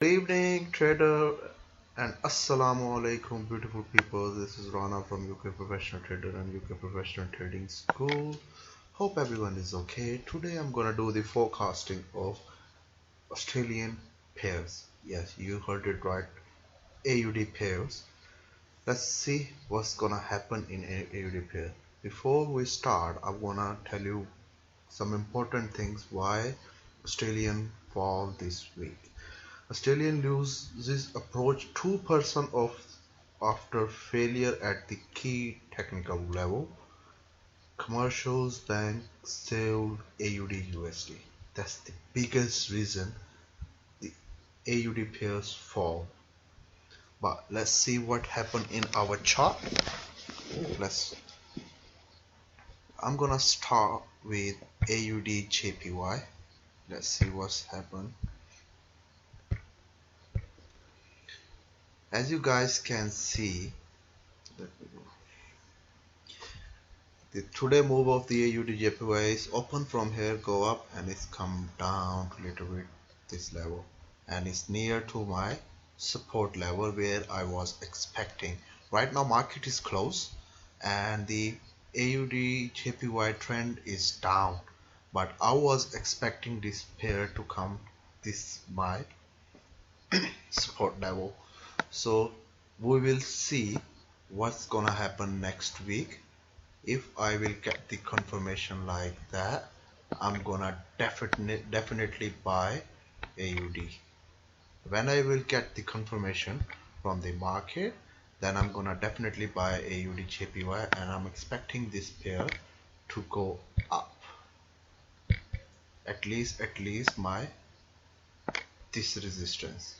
Good evening, trader, and assalamu alaikum, beautiful people. This is Rana from UK Professional Trader and UK Professional Trading School. Hope everyone is okay. Today I'm gonna do the forecasting of Australian pairs. Yes, you heard it right, AUD pairs. Let's see what's gonna happen in AUD pair. Before we start, I wanna tell you some important things why Australian fall this week. Australian loses approach 2% of after failure at the key technical level. Commercials bank sold AUD USD. That's the biggest reason the AUD pairs fall. But let's see what happened in our chart. Let's. I'm gonna start with AUD JPY. Let's see what's happened. As you guys can see, let me go. The today move of the AUD JPY is open from here, go up, and it's come down a little bit this level, and it's near to my support level where I was expecting. Right now market is close and the AUD JPY trend is down, but I was expecting this pair to come this my support level. So we will see what's gonna happen next week. If I will get the confirmation like that, I'm gonna definitely buy AUD. When I will get the confirmation from the market, then I'm gonna definitely buy AUD JPY, and I'm expecting this pair to go up at least my this resistance,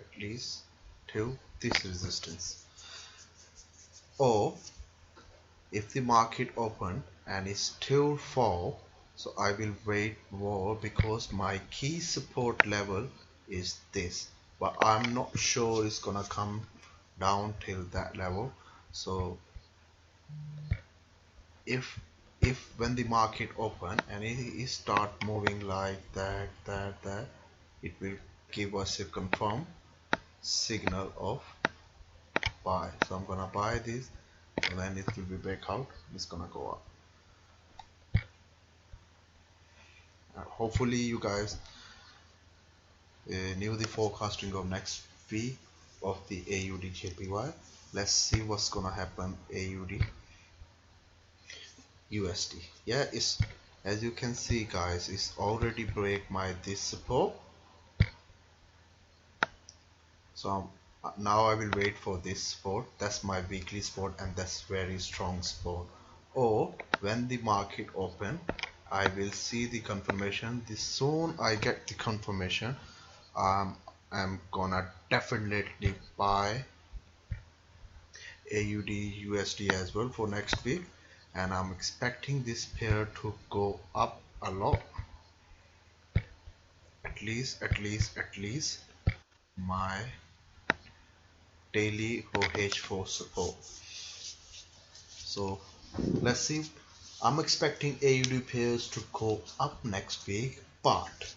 at least till this resistance. Or if the market open and it still fall, so I will wait more because my key support level is this, but I'm not sure it's gonna come down till that level. So if when the market open and it start moving like that, it will give us a confirm signal of buy. So I'm gonna buy this, and when it will be back out, it's gonna go up. Hopefully you guys knew the forecasting of next week of the AUD JPY. Let's see what's gonna happen AUD USD. Yeah, it's, as you can see guys, it's already break my this support. So now I will wait for this support. That's my weekly support, and that's very strong support. Or when the market open, I will see the confirmation. The soon I get the confirmation, I'm gonna definitely buy AUD USD as well for next week, and I'm expecting this pair to go up a lot, at least my daily OH4 support. So let's see. I'm expecting AUD pairs to go up next week, but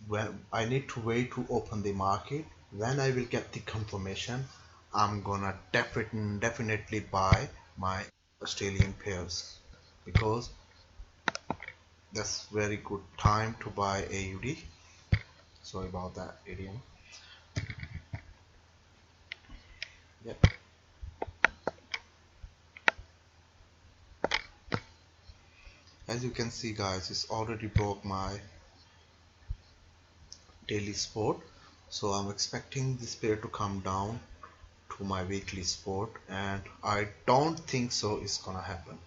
when I need to wait to open the market, when I will get the confirmation, I'm gonna definitely buy my Australian pairs, because that's very good time to buy AUD. Sorry about that, idiom. Yep. As you can see guys, it's already broke my daily support, so I'm expecting this pair to come down to my weekly support, and I don't think so it's gonna happen.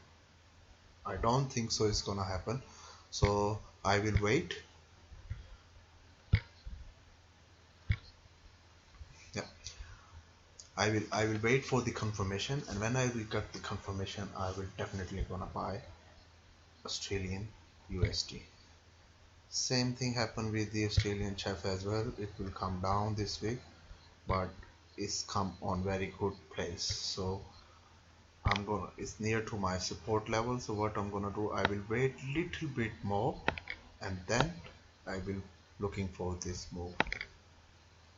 I don't think so it's gonna happen. So I will wait. Yeah, I will wait for the confirmation, and when I will get the confirmation, I will definitely gonna buy Australian USD. Same thing happened with the Australian chef as well. It will come down this week, but it's come on very good place. So it's near to my support level. So what I'm gonna do, I will wait little bit more and then I will looking for this move,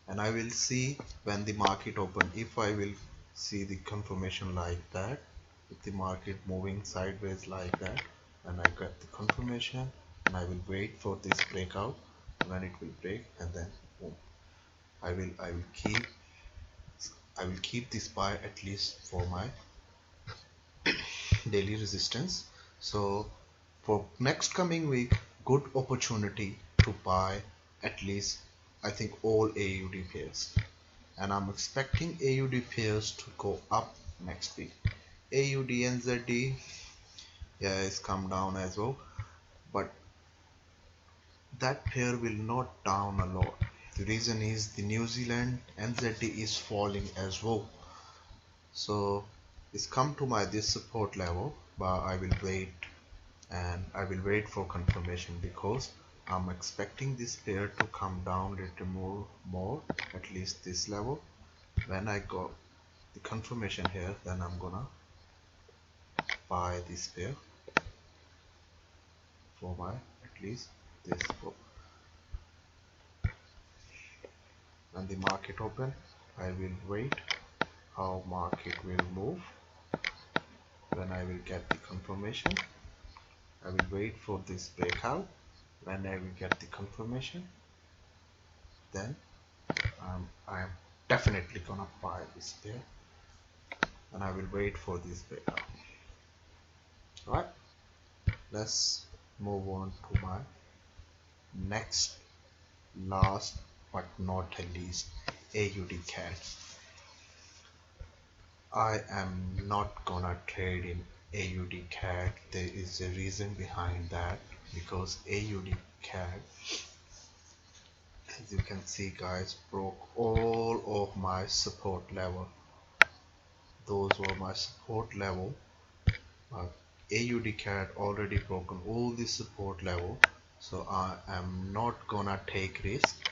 and I will see when the market open. If I will see the confirmation like that, if the market moving sideways like that, and I get the confirmation, and I will wait for this breakout when it will break, and then boom, I will keep this buy at least for my daily resistance. So for next coming week, good opportunity to buy at least I think all AUD pairs, and I'm expecting AUD pairs to go up next week. AUD and ZD, yeah, it's come down as well, but that pair will not down a lot. The reason is the New Zealand NZD is falling as well. So it's come to my this support level, but I will wait, and I will wait for confirmation because I'm expecting this pair to come down little more, at least this level. When I got the confirmation here, then I'm gonna buy this pair for my at least this book. When the market open, I will wait how market will move. When I will get the confirmation, I will wait for this breakout. When I will get the confirmation, then I'm definitely gonna buy this pair, and I will wait for this breakout. Alright, let's move on to my next, last but not least, AUD CAD. I am not gonna trade in AUD CAD. There is a reason behind that, because AUD CAD, as you can see guys, broke all of my support level. Those were my support level. AUD CAD already broken all the support level, so I am not gonna take risk.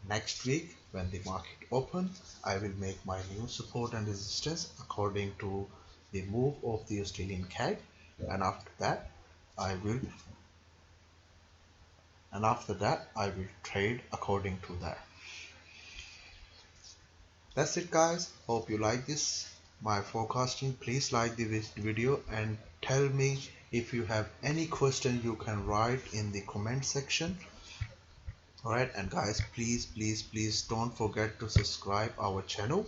Next week when the market open, I will make my new support and resistance according to the move of the Australian CAD, and after that I will trade according to that. That's it guys, hope you like this my forecasting. Please like the video and tell me if you have any question. You can write in the comment section. Alright, and guys, please don't forget to subscribe our channel,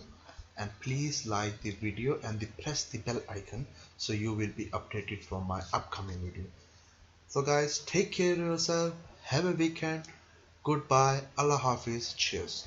and please like the video and press the bell icon so you will be updated from my upcoming video. So guys, take care of yourself, have a weekend, goodbye, Allah Hafiz, cheers.